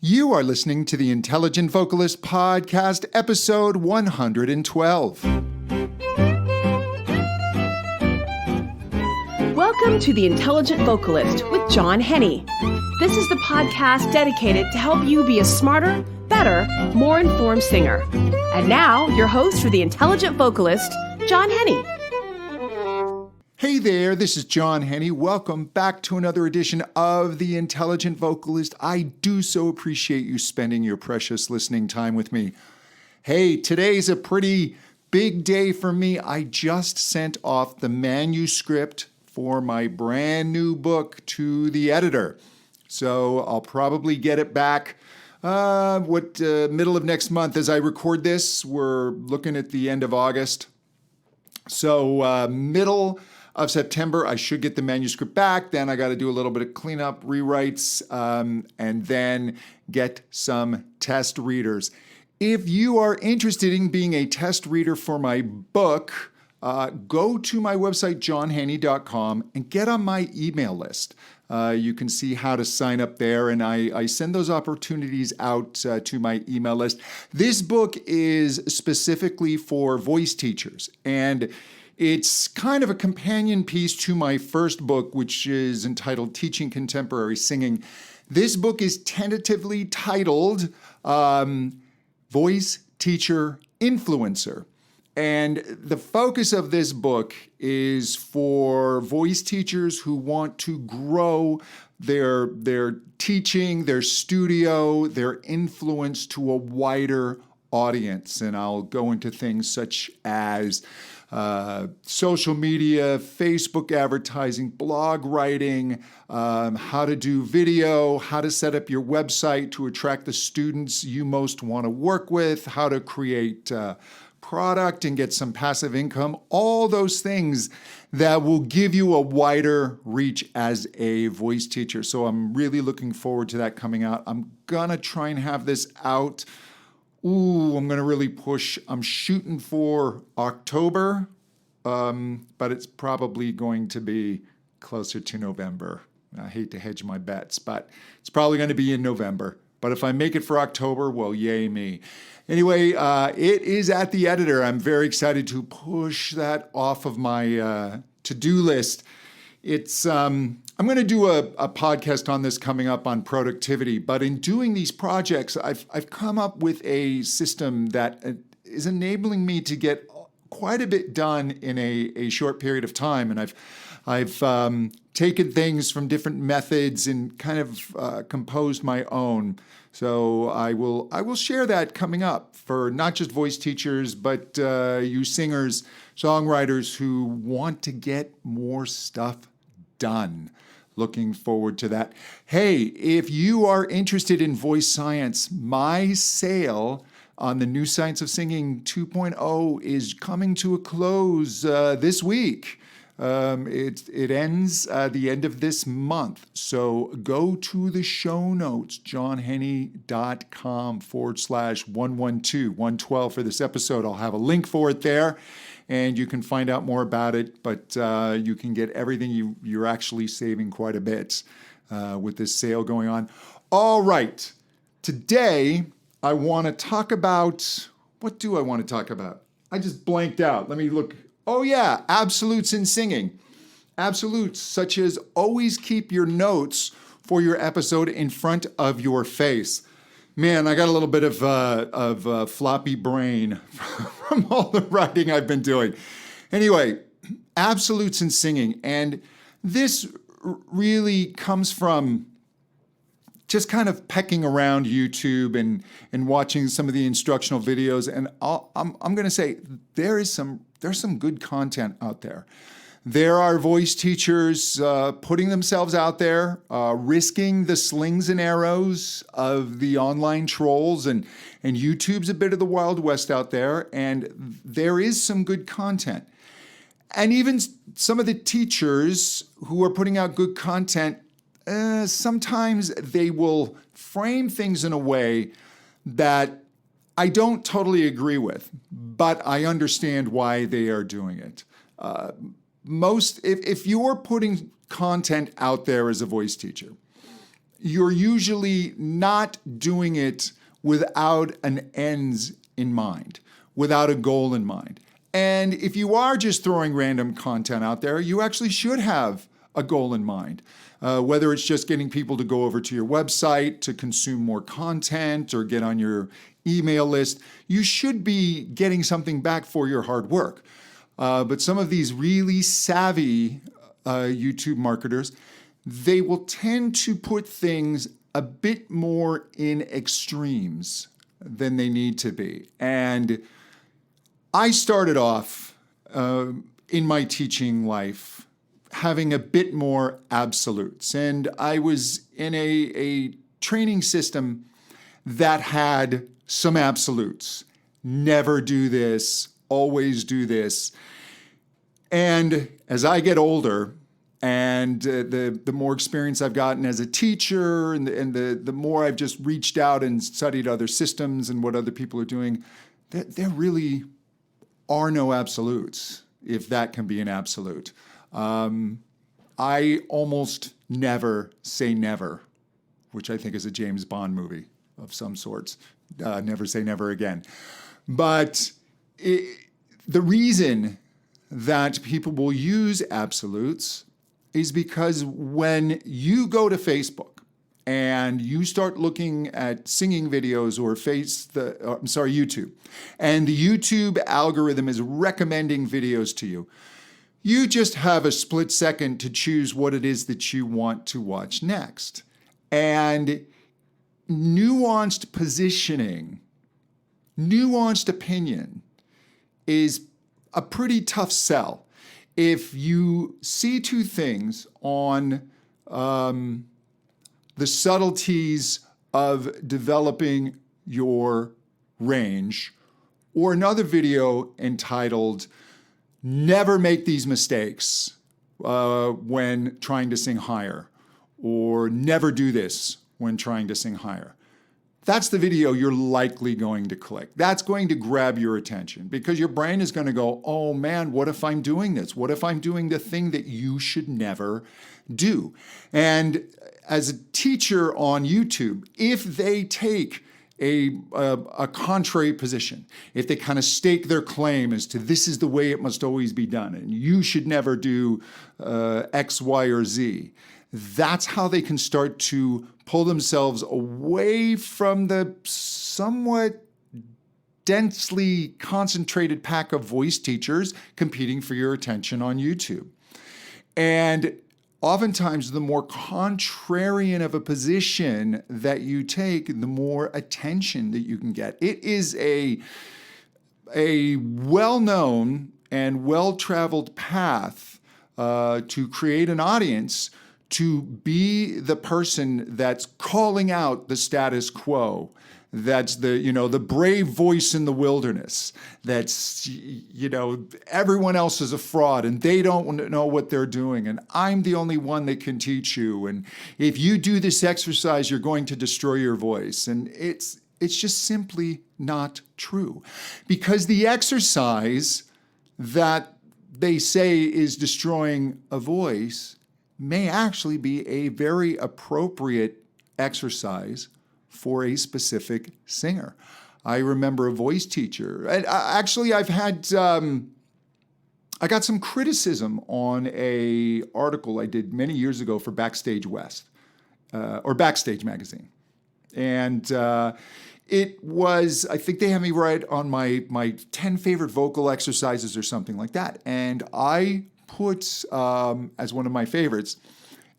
You are listening to the Intelligent Vocalist Podcast, episode 112. Welcome to The Intelligent Vocalist with John Henny. This is the podcast dedicated to help you be a smarter, better, more informed singer. And now, your host for The Intelligent Vocalist, John Henny. Hey there, this is John Henny. Welcome back to another edition of The Intelligent Vocalist. I do so appreciate you spending your precious listening time with me. Hey, today's a pretty big day for me. I just sent off the manuscript for my brand new book to the editor. So I'll probably get it back middle of next month. As I record this, we're looking at the end of August. So middle of September, I should get the manuscript back. Then I got to do a little bit of cleanup, rewrites, and then get some test readers. If you are interested in being a test reader for my book, go to my website, johnhenny.com, and get on my email list. You can see how to sign up there, and I send those opportunities out to my email list. This book is specifically for voice teachers, and it's kind of a companion piece to my first book, which is entitled Teaching Contemporary Singing. This book is tentatively titled Voice Teacher Influencer. And the focus of this book is for voice teachers who want to grow their teaching, their studio, their influence to a wider audience. And I'll go into things such as social media, Facebook advertising, blog writing, how to do video, how to set up your website to attract the students you most want to work with, how to create product and get some passive income, all those things that will give you a wider reach as a voice teacher. So I'm really looking forward to that coming out. I'm gonna try and have this out. I'm gonna really push. I'm shooting for October, but it's probably going to be closer to November. I hate to hedge my bets, but it's probably going to be in November. But if I make it for October, well, yay me. Anyway, it is at the editor. I'm very excited to push that off of my to-do list. I'm going to do a podcast on this coming up on productivity, but in doing these projects, I've come up with a system that is enabling me to get quite a bit done in a short period of time, and I've taken things from different methods and kind of composed my own. So I will share that coming up for not just voice teachers, but you singers, songwriters who want to get more stuff done. Looking forward to that. Hey, if you are interested in voice science, my sale on the New Science of Singing 2.0 is coming to a close this week. It ends the end of this month. So go to the show notes, johnhenny.com/112 for this episode. I'll have a link for it there, and you can find out more about it, but you can get everything. You're actually saving quite a bit with this sale going on. All right. Today, I want to talk about, what do I want to talk about? I just blanked out. Let me look. Oh yeah, absolutes in singing. Absolutes, such as always keep your notes for your episode in front of your face. Man, I got a little bit of floppy brain from all the writing I've been doing. Anyway, absolutes in singing. And this really comes from just kind of pecking around YouTube and watching some of the instructional videos. And I'm going to say there's some good content out there. There are voice teachers putting themselves out there, risking the slings and arrows of the online trolls, and YouTube's a bit of the Wild West out there, and there is some good content. And even some of the teachers who are putting out good content, sometimes they will frame things in a way that I don't totally agree with, but I understand why they are doing it. If you're putting content out there as a voice teacher, you're usually not doing it without an ends in mind, without a goal in mind. And if you are just throwing random content out there, you actually should have a goal in mind. Whether it's just getting people to go over to your website to consume more content or get on your email list, you should be getting something back for your hard work. But some of these really savvy YouTube marketers, they will tend to put things a bit more in extremes than they need to be. And I started off in my teaching life having a bit more absolutes. And I was in a training system that had some absolutes. Never do this, always do this. And as I get older, and the more experience I've gotten as a teacher, and the more I've just reached out and studied other systems and what other people are doing, there really are no absolutes, if that can be an absolute. I almost never say never, which I think is a James Bond movie of some sorts. Never say never again. But the reason that people will use absolutes is because when you go to Facebook and you start looking at singing videos or YouTube, and the YouTube algorithm is recommending videos to you, you just have a split second to choose what it is that you want to watch next. And nuanced positioning, nuanced opinion is a pretty tough sell. If you see two things on the subtleties of developing your range, or another video entitled "Never Make These Mistakes when trying to sing higher," or "Never do this when trying to sing higher," that's the video you're likely going to click. That's going to grab your attention because your brain is going to go, oh man, what if I'm doing this? What if I'm doing the thing that you should never do? And as a teacher on YouTube, if they take a contrary position, if they kind of stake their claim as to this is the way it must always be done and you should never do X, Y, or Z, that's how they can start to pull themselves away from the somewhat densely concentrated pack of voice teachers competing for your attention on YouTube. And oftentimes, the more contrarian of a position that you take, the more attention that you can get. It is a well-known and well-traveled path to create an audience, to be the person that's calling out the status quo, that's the brave voice in the wilderness, that's, everyone else is a fraud and they don't know what they're doing and I'm the only one that can teach you, and if you do this exercise you're going to destroy your voice. And it's just simply not true, because the exercise that they say is destroying a voice may actually be a very appropriate exercise for a specific singer. I remember a voice teacher, and actually I've had, I got some criticism on a article I did many years ago for Backstage West, or Backstage Magazine. And it was, I think they had me write on my 10 favorite vocal exercises or something like that. And I put as one of my favorites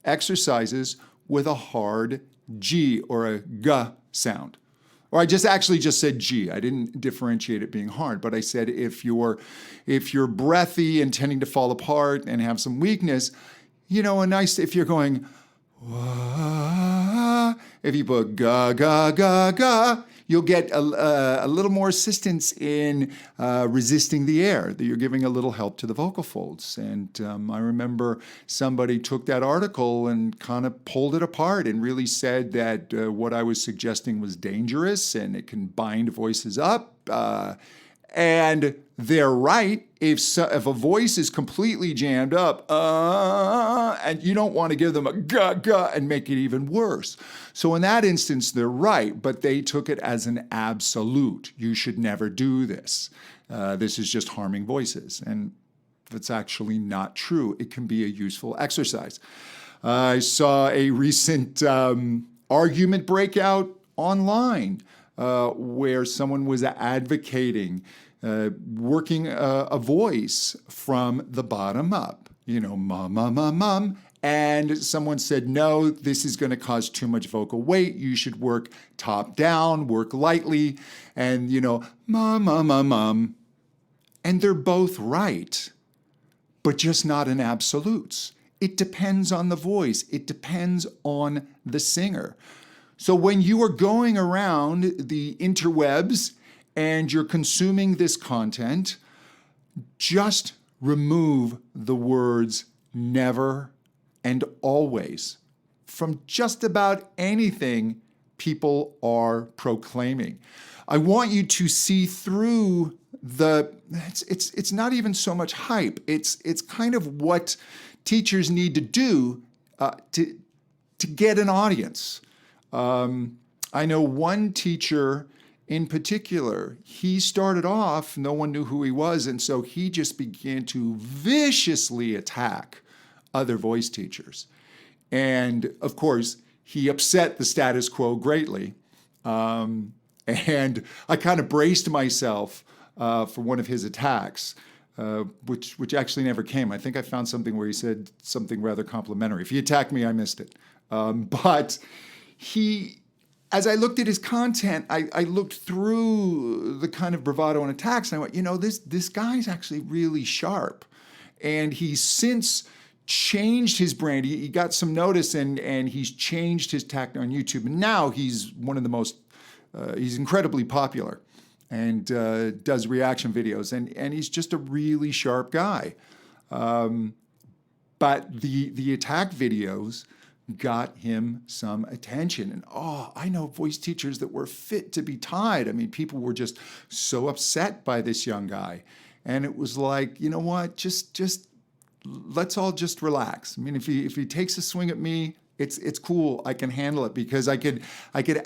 exercises with a hard G or a G sound. Or I just said G. I didn't differentiate it being hard, but I said if you're breathy and tending to fall apart and have some weakness, if you're going, if you put ga ga ga ga, you'll get a little more assistance in resisting the air, that you're giving a little help to the vocal folds. And I remember somebody took that article and kind of pulled it apart and really said that what I was suggesting was dangerous and it can bind voices up. And they're right. If a voice is completely jammed up, and you don't want to give them a ga and make it even worse. So in that instance, they're right, but they took it as an absolute. You should never do this. This is just harming voices. And that's actually not true. It can be a useful exercise. I saw a recent argument breakout online where someone was advocating working a voice from the bottom up, mum. And someone said, no, this is going to cause too much vocal weight. You should work top down, work lightly, and, mum. And they're both right, but just not in absolutes. It depends on the voice. It depends on the singer. So when you are going around the interwebs and you're consuming this content, just remove the words never and always from just about anything people are proclaiming. I want you to see through it's not even so much hype. It's kind of what teachers need to do to get an audience. I know one teacher in particular, he started off, no one knew who he was, and so he just began to viciously attack other voice teachers. And of course, he upset the status quo greatly. And I kind of braced myself for one of his attacks, which actually never came. I think I found something where he said something rather complimentary. If he attacked me, I missed it. But as I looked at his content, I looked through the kind of bravado and attacks, and I went, this guy's actually really sharp. And he's since changed his brand. He got some notice, and he's changed his tack on YouTube. And now he's one of the most, he's incredibly popular and does reaction videos. And he's just a really sharp guy. But the attack videos got him some attention. And I know voice teachers that were fit to be tied. I mean, people were just so upset by this young guy. And it was like, you know what, just let's all just relax. I mean, if he takes a swing at me, it's cool. I can handle it, because I could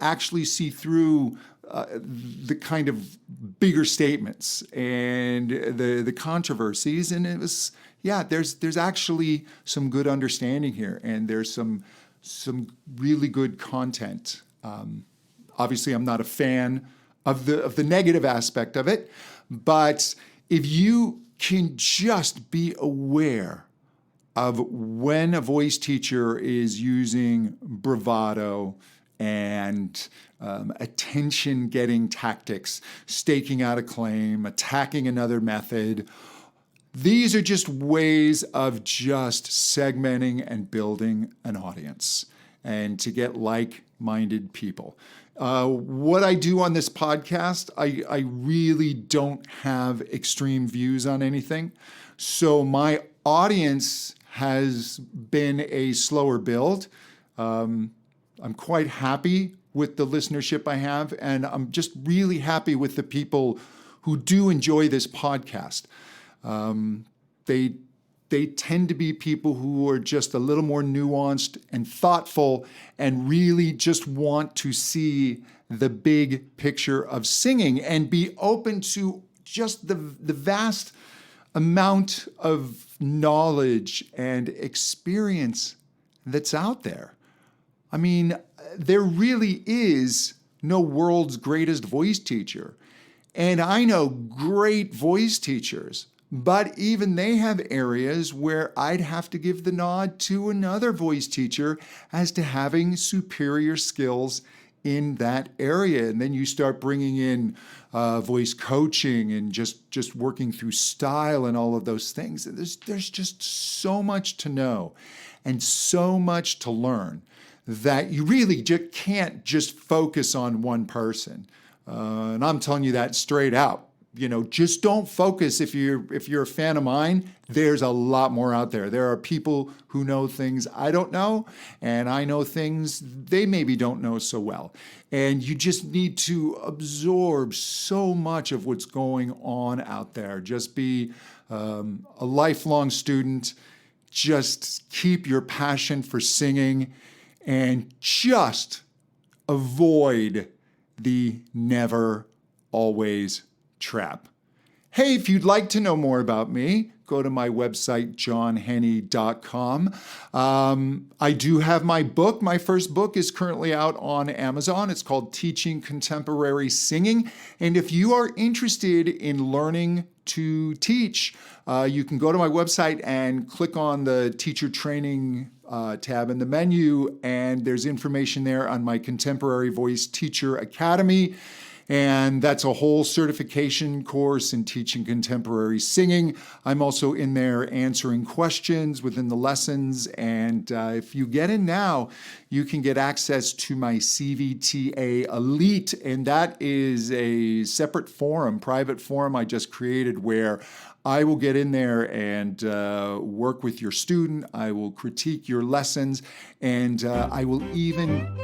actually see through the kind of bigger statements and the controversies. And it was, there's actually some good understanding here, and there's some really good content. Obviously, I'm not a fan of the negative aspect of it, but if you can just be aware of when a voice teacher is using bravado and attention-getting tactics, staking out a claim, attacking another method. These are just ways of just segmenting and building an audience and to get like-minded people. What I do on this podcast, I really don't have extreme views on anything. So my audience has been a slower build. I'm quite happy with the listenership I have, and I'm just really happy with the people who do enjoy this podcast. They tend to be people who are just a little more nuanced and thoughtful and really just want to see the big picture of singing and be open to just the vast amount of knowledge and experience that's out there. I mean, there really is no world's greatest voice teacher. And I know great voice teachers, but even they have areas where I'd have to give the nod to another voice teacher as to having superior skills in that area. And then you start bringing in voice coaching and just working through style and all of those things. And there's just so much to know and so much to learn that you really can't just focus on one person. And I'm telling you that straight out, just don't focus. If you're a fan of mine, there's a lot more out there. There are people who know things I don't know, and I know things they maybe don't know so well. And you just need to absorb so much of what's going on out there. Just be a lifelong student. Just keep your passion for singing, and just avoid the never, always trap. Hey, if you'd like to know more about me, go to my website, johnhenny.com. I do have my book. My first book is currently out on Amazon. It's called Teaching Contemporary Singing. And if you are interested in learning to teach, you can go to my website and click on the teacher training tab in the menu, and there's information there on my Contemporary Voice Teacher Academy. And that's a whole certification course in teaching contemporary singing. I'm also in there answering questions within the lessons. And if you get in now, you can get access to my CVTA Elite. And that is a separate forum, private forum I just created, where I will get in there and work with your student. I will critique your lessons, and I will even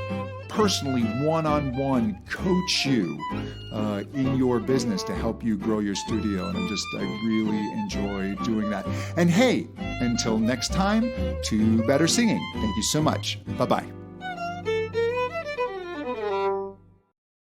personally one-on-one coach you in your business to help you grow your studio. And I really enjoy doing that. And hey, until next time, to better singing. Thank you so much. Bye-bye.